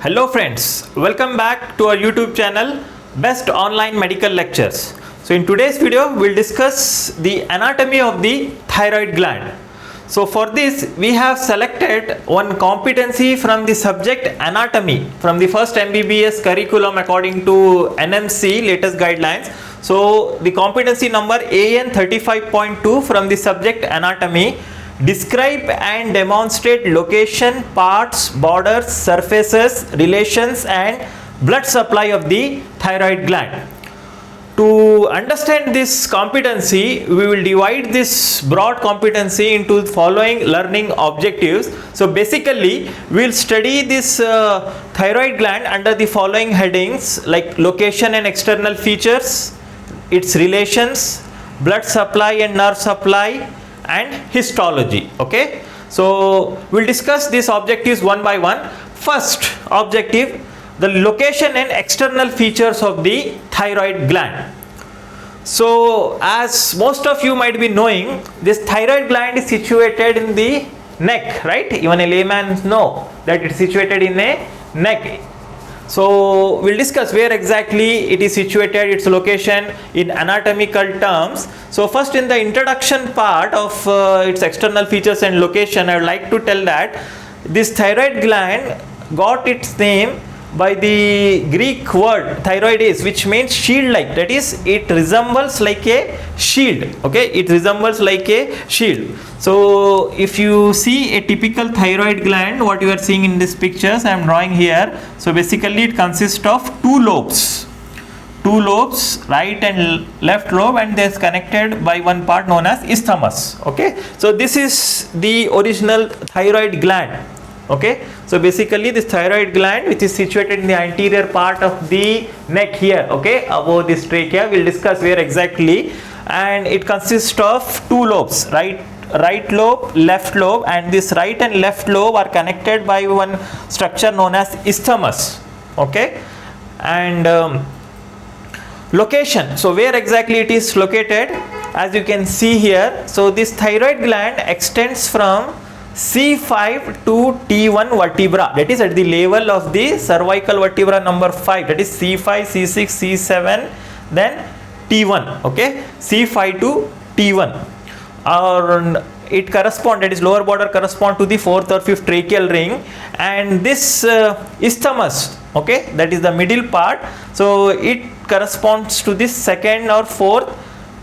Hello friends, welcome back to our YouTube channel Best Online Medical Lectures. So in today's video we'll discuss the anatomy of the thyroid gland. So for this we have selected one competency from the subject anatomy from the first MBBS curriculum according to NMC latest guidelines. So the competency number AN 35.2 from the subject anatomy. Describe and demonstrate location, parts, borders, surfaces, relations and blood supply of the thyroid gland. To understand this competency, we will divide this broad competency into the following learning objectives. So basically, we will study this thyroid gland under the following headings like location and external features, its relations, blood supply and nerve supply, and histology. Okay, so we'll discuss these objectives one by one. First objective, the location and external features of the thyroid gland. So as most of you might be knowing, this thyroid gland is situated in the neck, right? Even a layman know that it's situated in a neck. So we'll discuss where exactly it is situated, its location in anatomical terms. So first, in the introduction part of its external features and location, I would like to tell that this thyroid gland got its name by the Greek word thyroides, which means shield like, that is it resembles like a shield. Okay, it resembles like a shield. So if you see a typical thyroid gland, what you are seeing in these pictures I am drawing here, so basically it consists of two lobes, right and left lobe, and they is connected by one part known as isthmus. Okay, so this is the original thyroid gland. Okay, so basically this thyroid gland, which is situated in the anterior part of the neck here, okay, above this trachea, we'll discuss where exactly, and it consists of two lobes, right lobe, left lobe, and this right and left lobe are connected by one structure known as isthmus. Okay, and location, so where exactly it is located, as you can see here, so this thyroid gland extends from C5 to T1 vertebra, that is at the level of the cervical vertebra number 5, that is C5, C6, C7, then T1. Okay, C5 to T1, or it correspond, that is lower border correspond to the 4th or 5th tracheal ring, and this isthmus, okay, that is the middle part, so it corresponds to this 2nd or 4th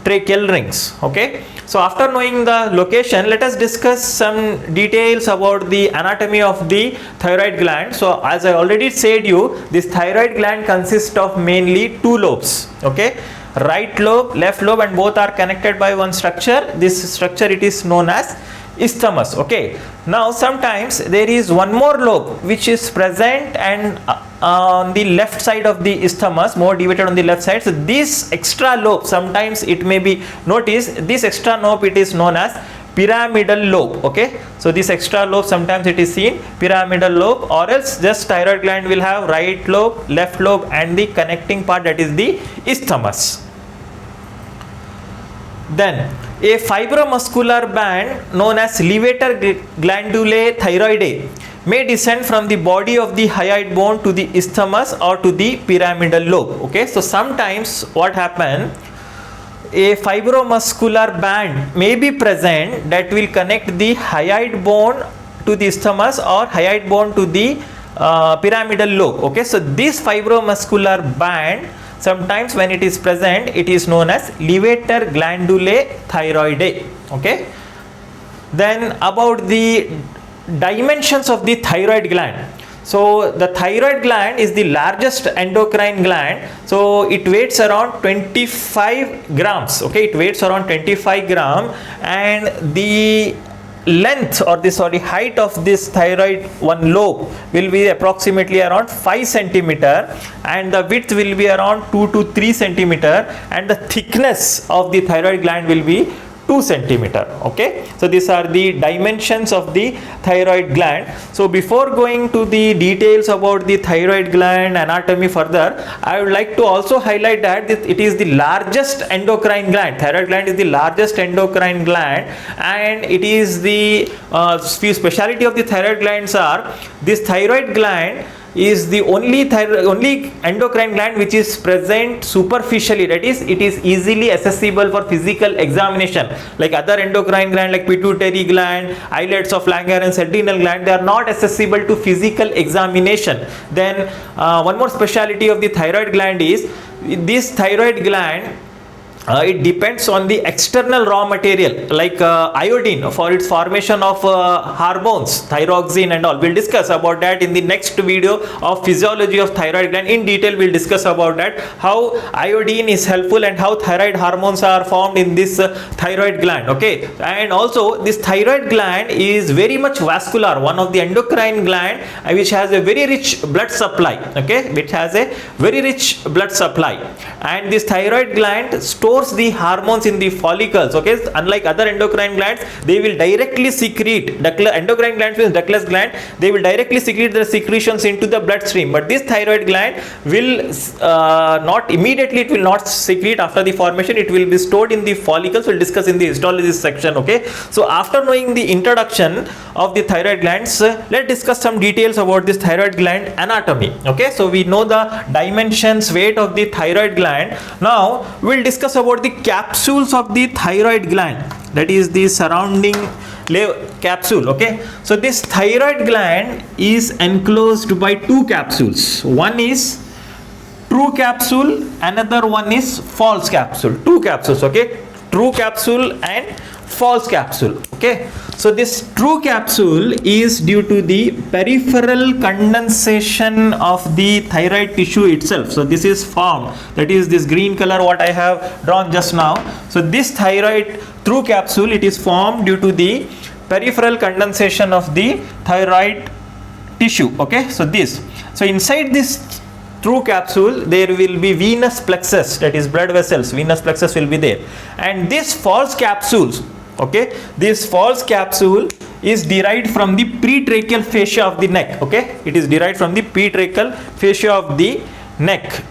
tracheal rings. Okay, so after knowing the location, let us discuss some details about the anatomy of the thyroid gland. So as I already said you, this thyroid gland consists of mainly two lobes. Okay, right lobe, left lobe, and both are connected by one structure. This structure it is known as isthmus. Okay, now sometimes there is one more lobe which is present and on the left side of the isthmus, more deviated on the left side. So this extra lobe, sometimes it may be noticed, this extra lobe it is known as pyramidal lobe. Okay, so this extra lobe sometimes it is seen pyramidal lobe, or else just thyroid gland will have right lobe, left lobe, and the connecting part, that is the isthmus. Then a fibromuscular band known as levator glandulae thyroidae may descend from the body of the hyoid bone to the isthmus or to the pyramidal lobe. Okay, so sometimes what happen, a fibromuscular band may be present that will connect the hyoid bone to the isthmus or hyoid bone to the pyramidal lobe. Okay, so this fibromuscular band, sometimes when it is present, it is known as levator glandulae thyroidae. Okay, then about the dimensions of the thyroid gland. So the thyroid gland is the largest endocrine gland, so it weighs around 25 grams. Okay, it weighs around 25 gram, and the length or the height of this thyroid one lobe will be approximately around 5 centimeter, and the width will be around 2 to 3 centimeter, and the thickness of the thyroid gland will be 2 centimeter. Okay, so these are the dimensions of the thyroid gland. So before going to the details about the thyroid gland anatomy further, I would like to also highlight that it is the largest endocrine gland. Thyroid gland is the largest endocrine gland, and it is the few speciality of the thyroid glands are, this thyroid gland is the only endocrine gland which is present superficially, that is it is easily accessible for physical examination. Like other endocrine gland like pituitary gland, islets of Langerhans, adrenal gland, they are not accessible to physical examination. Then one more speciality of the thyroid gland is this thyroid gland, it depends on the external raw material like iodine for its formation of hormones, thyroxine and all. We'll discuss about that in the next video of physiology of thyroid gland. In detail we'll discuss about that, how iodine is helpful and how thyroid hormones are formed in this thyroid gland. Okay, and also this thyroid gland is very much vascular, one of the endocrine gland which has a very rich blood supply. Okay, which has a very rich blood supply, and this thyroid gland stores the hormones in the follicles. Okay, unlike other endocrine glands, they will directly secrete, endocrine glands means ductless gland, they will directly secrete the secretions into the bloodstream, but this thyroid gland will not immediately, it will not secrete after the formation, it will be stored in the follicles. We'll discuss in the histology section. Okay, so after knowing the introduction of the thyroid glands, let's discuss some details about this thyroid gland anatomy. Okay, so we know the dimensions, weight of the thyroid gland. Now we'll discuss about the capsules of the thyroid gland, that is the surrounding capsule. Okay, so this thyroid gland is enclosed by two capsules. One is true capsule, another one is false capsule. Two capsules. Okay, true capsule and false capsule. Okay, so this true capsule is due to the peripheral condensation of the thyroid tissue itself. So this is formed, that is this green color what I have drawn just now. So this thyroid true capsule, it is formed due to the peripheral condensation of the thyroid tissue. Okay, so this, so inside this true capsule there will be venous plexus, that is blood vessels, venous plexus will be there, and this false capsules, okay, this false capsule is derived from the pretracheal fascia of the neck. Okay, it is derived from the pretracheal fascia of the neck.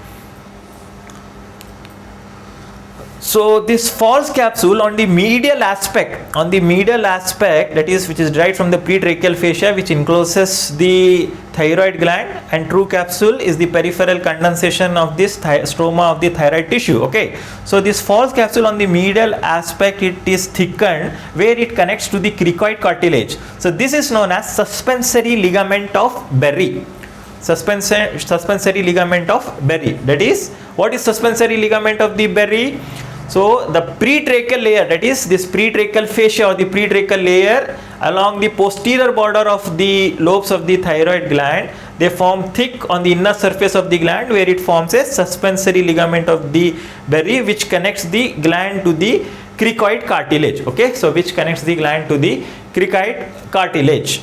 So this false capsule on the medial aspect, that is which is derived from the pretracheal fascia which encloses the thyroid gland, and true capsule is the peripheral condensation of this stroma of the thyroid tissue. Okay, so this false capsule on the medial aspect, it is thickened where it connects to the cricoid cartilage. So this is known as suspensory ligament of Berry. Suspensory ligament of Berry. That is, what is suspensory ligament of the Berry? So the pretracheal layer, that is this pretracheal fascia or the pretracheal layer along the posterior border of the lobes of the thyroid gland, they form thick on the inner surface of the gland where it forms a suspensory ligament of the Berry which connects the gland to the cricoid cartilage. Okay, so which connects the gland to the cricoid cartilage.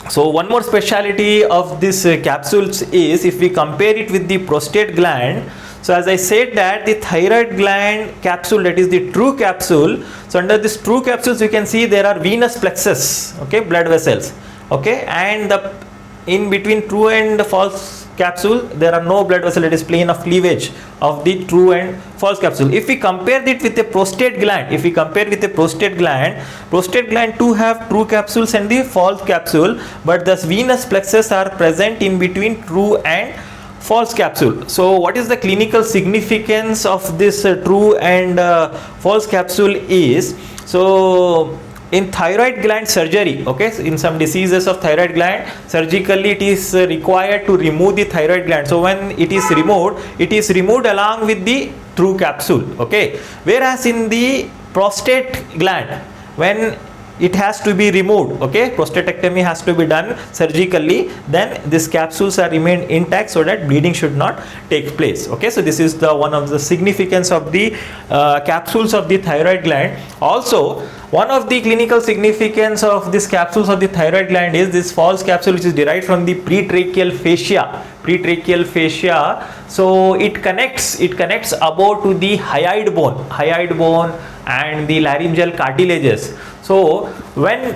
So one more speciality of this capsules is if we compare it with the prostate gland. So as I said that the thyroid gland capsule, that is the true capsule, so under this true capsules you can see there are venous plexus, okay, blood vessels. Okay, and the in between true and false capsule there are no blood vessel, it is plane of cleavage of the true and false capsule. If we compare it with a prostate gland, prostate gland too have true capsules and the false capsule, but the venous plexus are present in between true and false capsule. So what is the clinical significance of this true and false capsule is, so in thyroid gland surgery, okay, so in some diseases of thyroid gland, surgically it is required to remove the thyroid gland. So when it is removed along with the true capsule. Okay, whereas in the prostate gland, when it has to be removed, okay, prostatectomy has to be done surgically, then these capsules are remained intact so that bleeding should not take place. Okay, so this is the one of the significance of the capsules of the thyroid gland. Also, one of the clinical significance of these capsules of the thyroid gland is this false capsule which is derived from the pretracheal fascia. So it connects above to the hyoid bone and the laryngeal cartilages. So when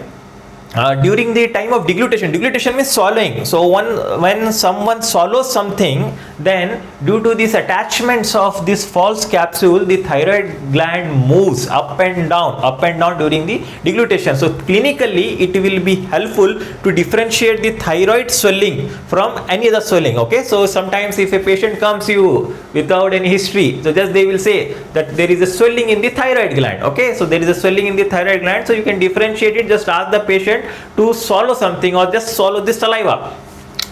during the time of deglutition means swallowing. So when someone swallows something, then due to these attachments of this false capsule, the thyroid gland moves up and down during the deglutition. So clinically it will be helpful to differentiate the thyroid swelling from any other swelling. Okay, so sometimes if a patient comes to you without any history, so just they will say that there is a swelling in the thyroid gland. Okay, so there is a swelling in the thyroid gland, so you can differentiate it. Just ask the patient to swallow something or just swallow this saliva.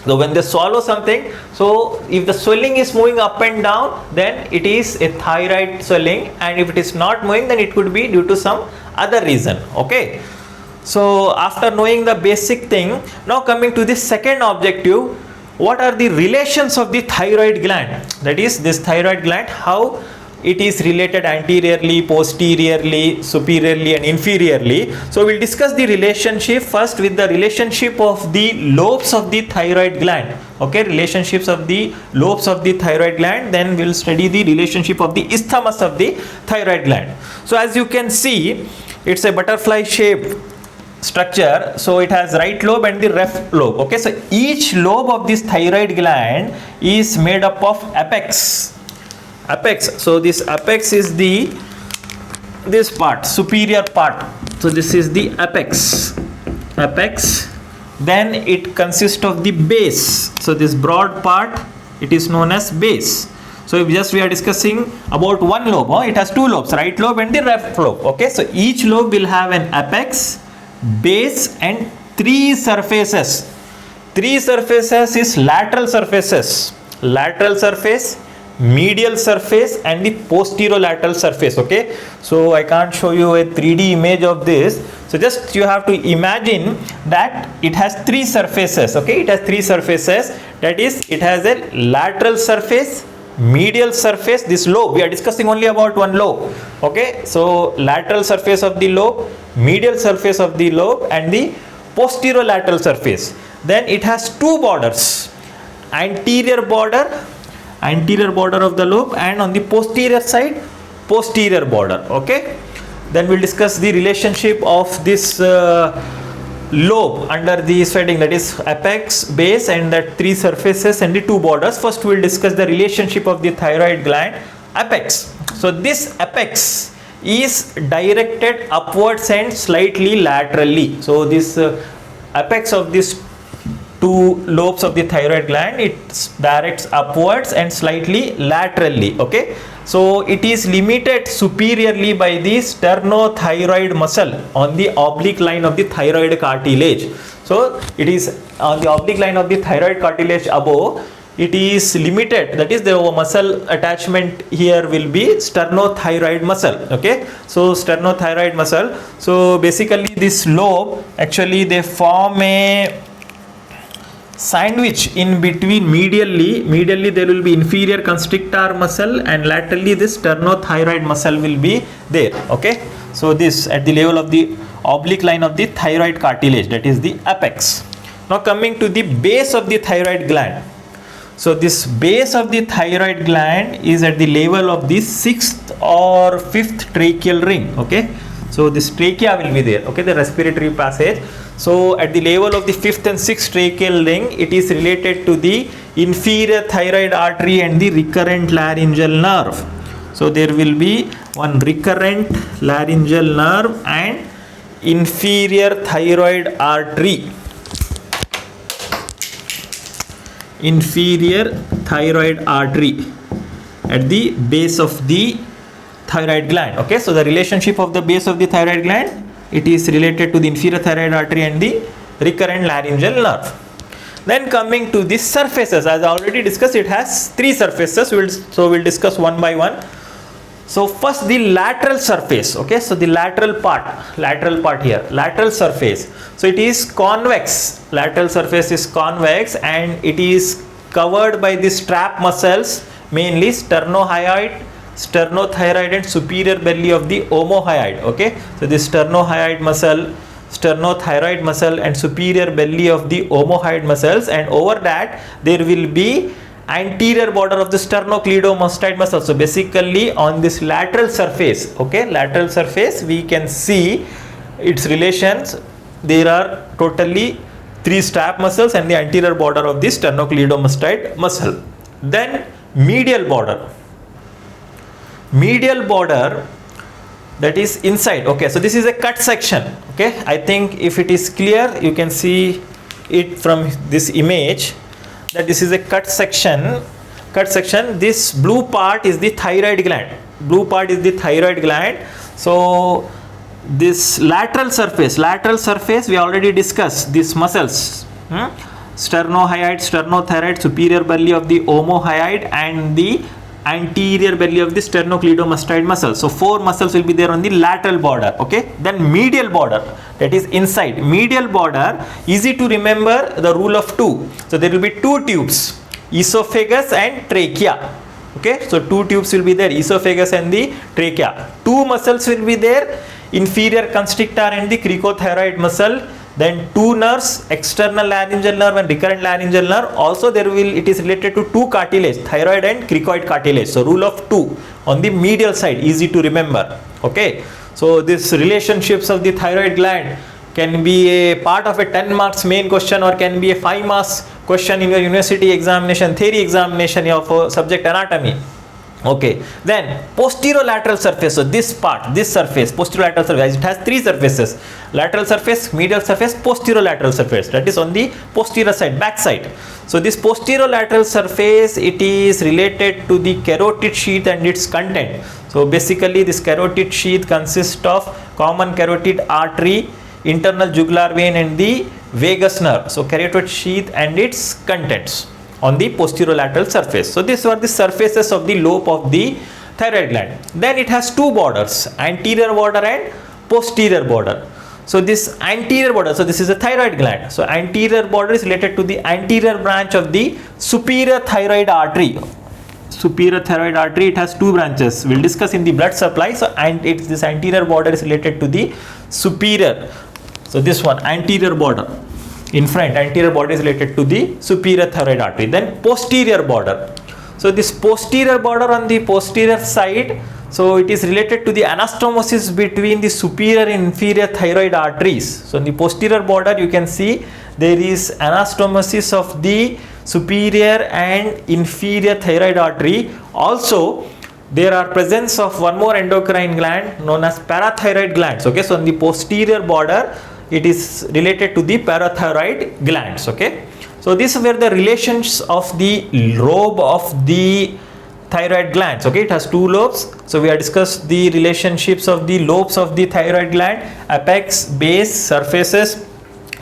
So when they swallow something, so if the swelling is moving up and down, then it is a thyroid swelling, and if it is not moving, then it could be due to some other reason. Okay, so after knowing the basic thing, now coming to the second objective, what are the relations of the thyroid gland, that is this thyroid gland, how it is related anteriorly, posteriorly, superiorly and inferiorly. So we'll discuss the relationship first with the relationship of the lobes of the thyroid gland. Okay, relationships of the lobes of the thyroid gland, then we'll study the relationship of the isthmus of the thyroid gland. So as you can see, it's a butterfly shaped structure. So it has right lobe and the left lobe. Okay, so each lobe of this thyroid gland is made up of apex. So this apex is this part, superior part. So this is the apex. Then it consists of the base. So this broad part, it is known as base. So if just we are discussing about one lobe, it has two lobes, right lobe and the left lobe. Okay, so each lobe will have an apex, base and three surfaces. Three surfaces is lateral surface, medial surface and the posterolateral surface. Okay, so I can't show you a 3D image of this, so just you have to imagine that it has three surfaces. Okay, it has three surfaces, that is it has a lateral surface, medial surface, this lobe, we are discussing only about one lobe. Okay, so lateral surface of the lobe, medial surface of the lobe and the posterolateral surface. Then it has two borders, anterior border of the lobe, and on the posterior side, posterior border. Okay, then we'll discuss the relationship of this lobe under the heading, that is apex, base and that three surfaces and the two borders. First we'll discuss the relationship of the thyroid gland apex. So this apex is directed upwards and slightly laterally. So this apex of this two lobes of the thyroid gland, it directs upwards and slightly laterally. Okay, so it is limited superiorly by the sternothyroid muscle on the oblique line of the thyroid cartilage. So it is on the oblique line of the thyroid cartilage above, it is limited, that is the muscle attachment here will be sternothyroid muscle. Okay, so sternothyroid muscle, so basically this lobe, actually they form a sandwich in between. Medially there will be inferior constrictor muscle and laterally this sternothyroid muscle will be there. Okay, so this at the level of the oblique line of the thyroid cartilage, that is the apex. Now coming to the base of the thyroid gland. So this base of the thyroid gland is at the level of the 6th or 5th tracheal ring. Okay, so this trachea will be there. Okay, the respiratory passage. So at the level of the 5th and 6th tracheal ring, it is related to the inferior thyroid artery and the recurrent laryngeal nerve. So there will be one recurrent laryngeal nerve and inferior thyroid artery. Inferior thyroid artery at the base of the thyroid gland. Okay, so the relationship of the base of the thyroid gland, it is related to the inferior thyroid artery and the recurrent laryngeal nerve. Then coming to the surfaces, as I already discussed, it has three surfaces. So we'll discuss one by one. So first the lateral surface. Okay, so the lateral part here, lateral surface. So it is convex. Lateral surface is convex and it is covered by the strap muscles, mainly sternohyoid, sternothyroid and superior belly of the omohyoid. Okay, so the sternohyoid muscle, sternothyroid muscle and superior belly of the omohyoid muscles, and over that there will be anterior border of the sternocleidomastoid muscle. So basically on this lateral surface, okay, lateral surface we can see its relations. there are totally 3 strap muscles and the anterior border of the sternocleidomastoid muscle. Then medial border, that is inside. Okay, so this is a cut section. Okay, I think if it is clear, you can see it from this image that this is a cut section. This blue part is the thyroid gland. So this lateral surface we already discussed these muscles, sternohyoid, sternothyroid, superior belly of the omohyoid and the anterior belly of the sternocleidomastoid muscle. So 4 muscles will be there on the lateral border. Okay, then medial border, that is inside. Medial border, easy to remember the rule of 2. So there will be 2 tubes, esophagus and trachea. Okay, so 2 tubes will be there, esophagus and the trachea. 2 muscles will be there, inferior constrictor and the cricothyroid muscle. Then 2 nerves, external laryngeal nerve and recurrent laryngeal nerve. Also it is related to 2 cartilage, thyroid and cricoid cartilage. So rule of 2 on the medial side, easy to remember. Okay, so this relationships of the thyroid gland can be a part of a 10 marks main question or can be a 5 marks question in your university examination, theory examination of subject anatomy. Okay, then posterolateral surface. So this surface, posterolateral surface, it has 3 surfaces: lateral surface, medial surface, posterolateral surface. That is on the posterior side, back side. So this posterolateral surface, it is related to the carotid sheath and its content. So basically this carotid sheath consists of common carotid artery, internal jugular vein and the vagus nerve. So carotid sheath and its contents on the posterolateral surface. So these were the surfaces of the lobe of the thyroid gland. Then it has 2 borders, anterior border and posterior border. So this anterior border, so this is a thyroid gland. So anterior border is related to the anterior branch of the superior thyroid artery. It has 2 branches. We'll discuss in the blood supply. So this anterior border is related to the superior. So this one, anterior border. In front, anterior border is related to the superior thyroid artery. Then posterior border. So this posterior border on the posterior side, so it is related to the anastomosis between the superior and inferior thyroid arteries. So in the posterior border, you can see there is anastomosis of the superior and inferior thyroid artery. Also, there are presence of one more endocrine gland known as parathyroid glands. Okay, so in the posterior border, it is related to the parathyroid glands. Okay, so these were the relations of the lobe of the thyroid glands. Okay, it has 2 lobes. So we have discussed the relationships of the lobes of the thyroid gland: apex, base, surfaces,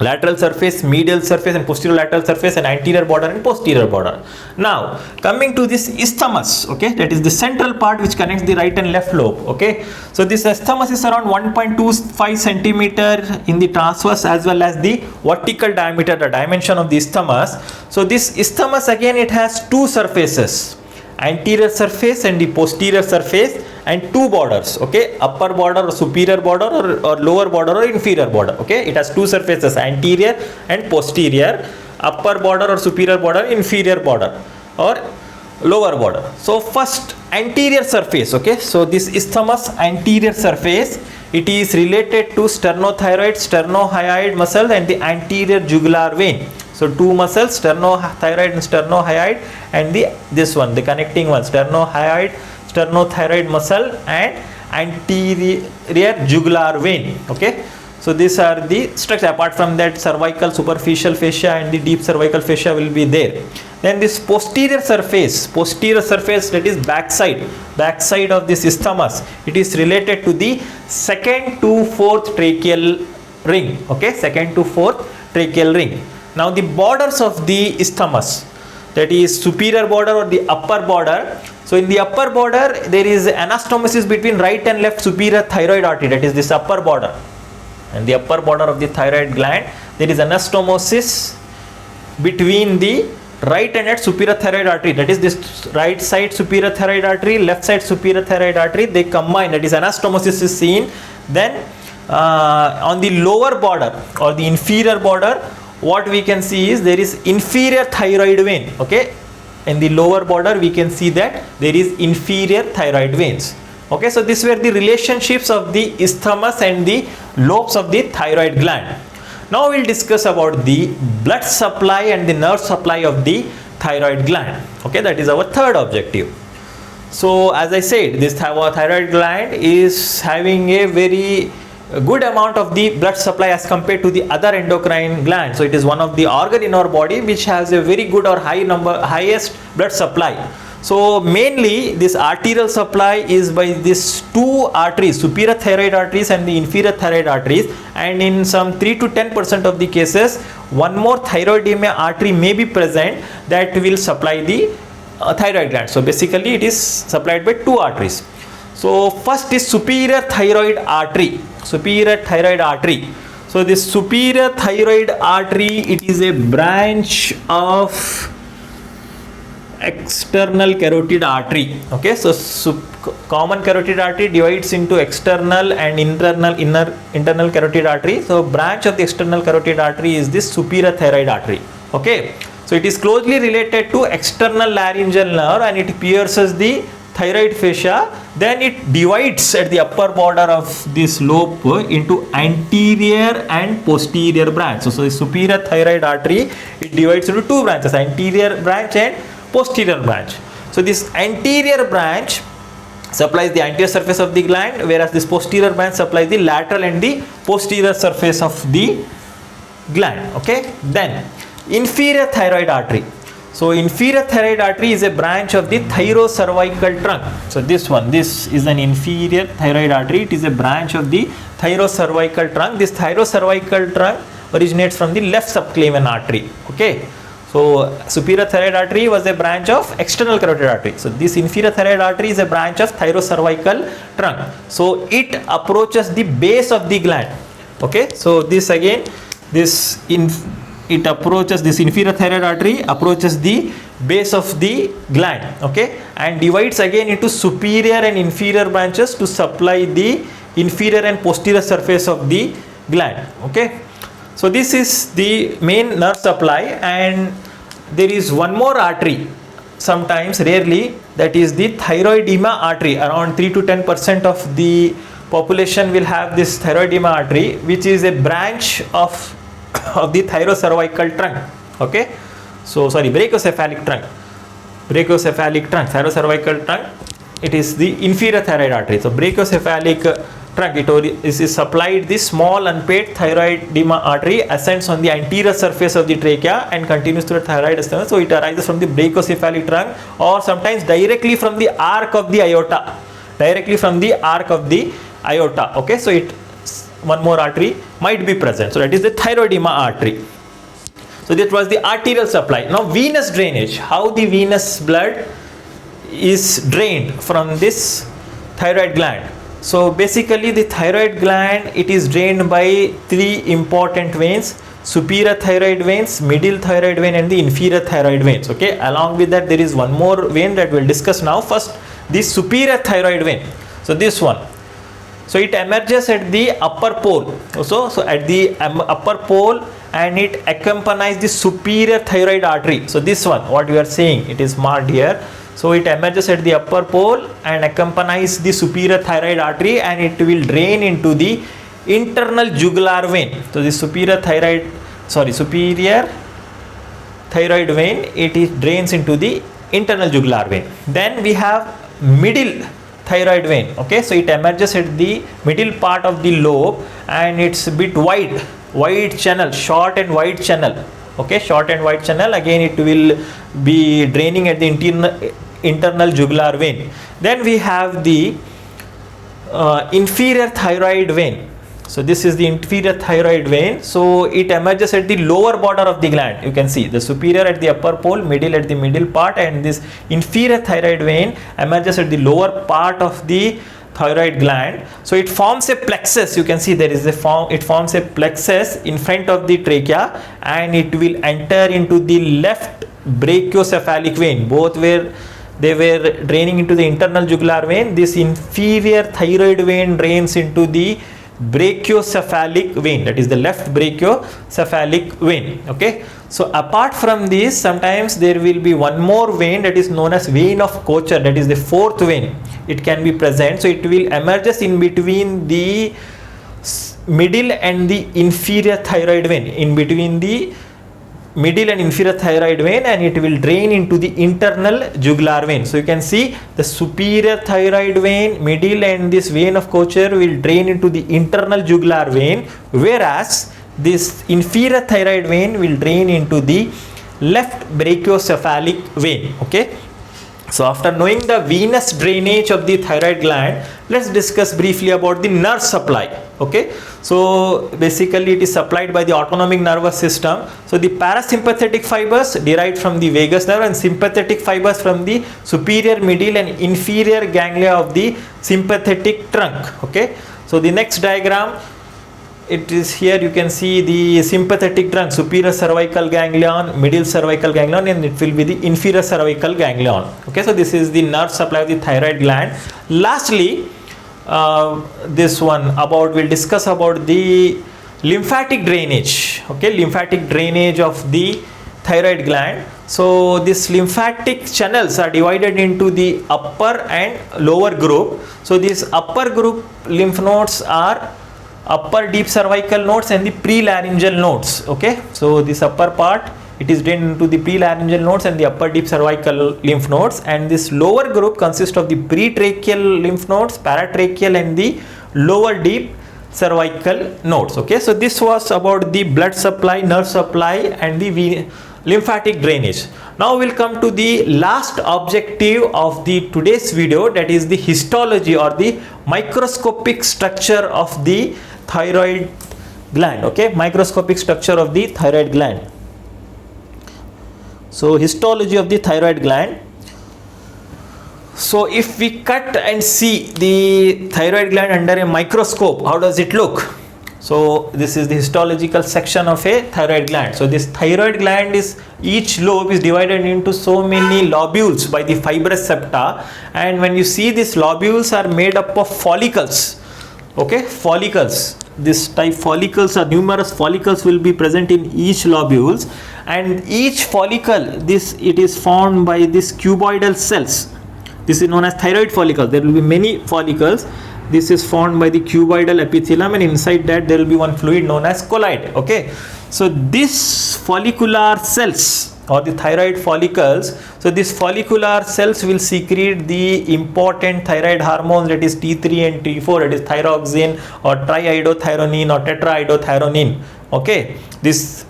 lateral surface, medial surface and posterolateral surface, and anterior border and posterior border. Now coming to this isthmus, okay, that is the central part which connects the right and left lobe. Okay, so this isthmus is around 1.25 centimeter in the transverse as well as the vertical diameter, the dimension of the isthmus. So this isthmus, again, it has 2 surfaces, anterior surface and the posterior surface, and 2 borders. Okay, upper border or superior border or lower border or inferior border. Okay, it has 2 surfaces, anterior and posterior, upper border or superior border, inferior border or lower border. So first, anterior surface. Okay, so this isthmus anterior surface, it is related to sternothyroid, sternohyoid muscle and the anterior jugular vein. So 2 muscles, sternothyroid and sternohyoid, and this one, the connecting one, sternothyroid muscle and anterior jugular vein. Okay, so these are the structure. Apart from that, cervical superficial fascia and the deep cervical fascia will be there. Then this posterior surface, that is backside of this isthmus, it is related to the 2nd to 4th tracheal ring. Okay, 2nd to 4th tracheal ring. Now the borders of the isthmus, that is superior border or the upper border. So in the upper border, there is anastomosis between right and left superior thyroid artery, that is this upper border. And the upper border of the thyroid gland, there is anastomosis between the right and left superior thyroid artery, that is this right side superior thyroid artery, left side superior thyroid artery, they combine, that is anastomosis is seen. Then on the lower border or the inferior border, what we can see is there is inferior thyroid vein. Okay, in the lower border we can see that there is inferior thyroid veins. Okay, so these were the relationships of the isthmus and the lobes of the thyroid gland. Now we'll discuss about the blood supply and the nerve supply of the thyroid gland. Okay, that is our third objective. So as I said, this thyroid gland is having a very good amount of the blood supply as compared to the other endocrine glands. So it is one of the organ in our body which has a very good or highest blood supply. So mainly this arterial supply is by these two arteries, superior thyroid arteries and the inferior thyroid arteries, and in some 3 to 10% of the cases one more thyroidema artery may be present that will supply the thyroid gland. So basically it is supplied by two arteries. So first is superior thyroid artery. Superior thyroid artery. So this superior thyroid artery, it is a branch of external carotid artery. Okay, so common carotid artery divides into external and internal carotid artery. So branch of the external carotid artery is this superior thyroid artery. Okay, so it is closely related to external laryngeal nerve and it pierces the thyroid fascia, then it divides at the upper border of this lobe into anterior and posterior branch. So the superior thyroid artery, it divides into two branches, anterior branch and posterior branch. So this anterior branch supplies the anterior surface of the gland, whereas this posterior branch supplies the lateral and the posterior surface of the gland. Okay, then inferior thyroid artery. So inferior thyroid artery is a branch of the thyrocervical trunk. So this is an inferior thyroid artery. It is a branch of the thyrocervical trunk. This thyrocervical trunk originates from the left subclavian artery. Okay, so superior thyroid artery was a branch of external carotid artery. So this inferior thyroid artery is a branch of thyrocervical trunk. So it approaches the base of the gland. Okay, so this again, it approaches, this inferior thyroid artery approaches the base of the gland. Okay, and divides again into superior and inferior branches to supply the inferior and posterior surface of the gland. Okay, so this is the main nerve supply, and there is one more artery, sometimes rarely, that is the thyroidema artery. Around 3 to 10% of the population will have this thyroidema artery, which is a branch of the thyrocervical trunk. Okay, so sorry, brachiocephalic trunk, thyrocervical trunk, it is the inferior thyroid artery. So brachiocephalic trunk, it is supplied the small unpaired thyroidema artery, ascends on the anterior surface of the trachea and continues through the thyroid sternum. So it arises from the brachiocephalic trunk or sometimes directly from the arc of the aorta, Okay, so one more artery might be present. So that is the thyroidema artery. So that was the arterial supply. Now venous drainage, how the venous blood is drained from this thyroid gland. So basically the thyroid gland, it is drained by three important veins: superior thyroid veins, middle thyroid vein and the inferior thyroid veins. Okay, along with that there is one more vein that we'll discuss now. First, the superior thyroid vein. So this one, so it emerges at the upper pole. So at the upper pole, and it accompanies the superior thyroid artery. So this one, what we are saying, it is marked here. So it emerges at the upper pole and accompanies the superior thyroid artery, and it will drain into the internal jugular vein. So the superior thyroid vein, it drains into the internal jugular vein. Then we have middle thyroid vein. Okay, so it emerges at the middle part of the lobe, and it's a bit wide channel, short and wide channel. Okay, short and wide channel, again it will be draining at the internal jugular vein. Then we have the inferior thyroid vein. So this is the inferior thyroid vein. So it emerges at the lower border of the gland. You can see the superior at the upper pole, middle at the middle part, and this inferior thyroid vein emerges at the lower part of the thyroid gland. So it forms a plexus. You can see there is it forms a plexus in front of the trachea, and it will enter into the left brachiocephalic vein. Both they were draining into the internal jugular vein. This inferior thyroid vein drains into the brachiocephalic vein, that is the left brachiocephalic vein. Okay, so apart from this, sometimes there will be one more vein that is known as vein of Kocher, that is the fourth vein. It can be present. So it will emerges in between the middle and the inferior thyroid vein, in between the middle and inferior thyroid vein, and it will drain into the internal jugular vein. So you can see the superior thyroid vein, middle, and this vein of Kocher will drain into the internal jugular vein, whereas this inferior thyroid vein will drain into the left brachiocephalic vein. Okay. So after knowing the venous drainage of the thyroid gland, let's discuss briefly about the nerve supply. Okay, so basically it is supplied by the autonomic nervous system. So the parasympathetic fibers derived from the vagus nerve, and sympathetic fibers from the superior, middle, and inferior ganglia of the sympathetic trunk. Okay, so the next diagram, it is here, you can see the sympathetic trunk, superior cervical ganglion, middle cervical ganglion, and it will be the inferior cervical ganglion. Okay, so this is the nerve supply of the thyroid gland. Lastly, this one we'll discuss about the lymphatic drainage. Okay, lymphatic drainage of the thyroid gland. So this lymphatic channels are divided into the upper and lower group. So these upper group lymph nodes are upper deep cervical nodes and the prelaryngeal nodes. Okay, so this upper part, it is drained into the prelaryngeal nodes and the upper deep cervical lymph nodes, and this lower group consists of the pretracheal lymph nodes, paratracheal, and the lower deep cervical nodes. Okay, so this was about the blood supply, nerve supply, and the lymphatic drainage. Now we'll come to the last objective of the today's video, that is the histology or the microscopic structure of the thyroid gland. Okay, microscopic structure of the thyroid gland. So histology of the thyroid gland. So if we cut and see the thyroid gland under a microscope, how does it look? So this is the histological section of a thyroid gland. So this thyroid gland is, each lobe is divided into so many lobules by the fibrous septa, and when you see these lobules are made up of follicles. Okay, follicles. This type follicles, are numerous follicles will be present in each lobules, and each follicle, it is formed by this cuboidal cells. This is known as thyroid follicle. There will be many follicles. This is formed by the cuboidal epithelium, and inside that there will be one fluid known as colloid. Okay, so this follicular cells or the thyroid follicles, so these follicular cells will secrete the important thyroid hormones, that is T3 and T4, that is thyroxine or triiodothyronine or tetraiodothyronine. Okay, this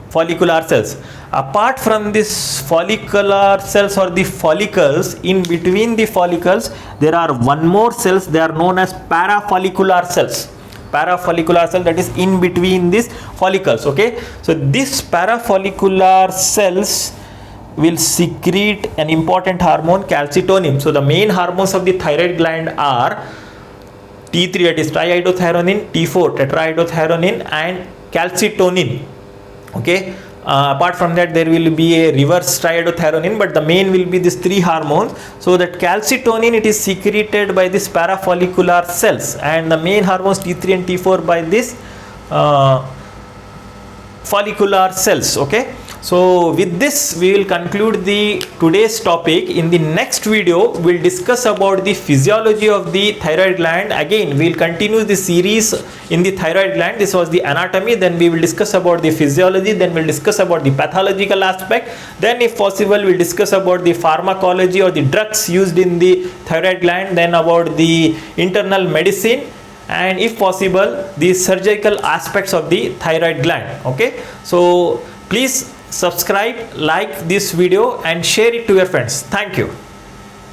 follicular cells. Apart from this follicular cells or the follicles, in between the follicles there are one more cells, they are known as parafollicular cells. Parafollicular cell, that is in between these follicles. Okay, so this parafollicular cells will secrete an important hormone, calcitonin. So the main hormones of the thyroid gland are T3, that is triiodothyronine, T4 tetraiodothyronine, and calcitonin. Okay, apart from that there will be a reverse triiodothyronine, but the main will be these three hormones. So that calcitonin, it is secreted by this parafollicular cells, and the main hormones T3 and T4 by this follicular cells. Okay, so with this we will conclude the today's topic. In the next video we'll discuss about the physiology of the thyroid gland. Again we'll continue the series in the thyroid gland. This was the anatomy, then we will discuss about the physiology, then we'll discuss about the pathological aspect, then if possible we'll discuss about the pharmacology or the drugs used in the thyroid gland, then about the internal medicine, and if possible the surgical aspects of the thyroid gland. Okay, so please subscribe, like this video, and share it to your friends. Thank you.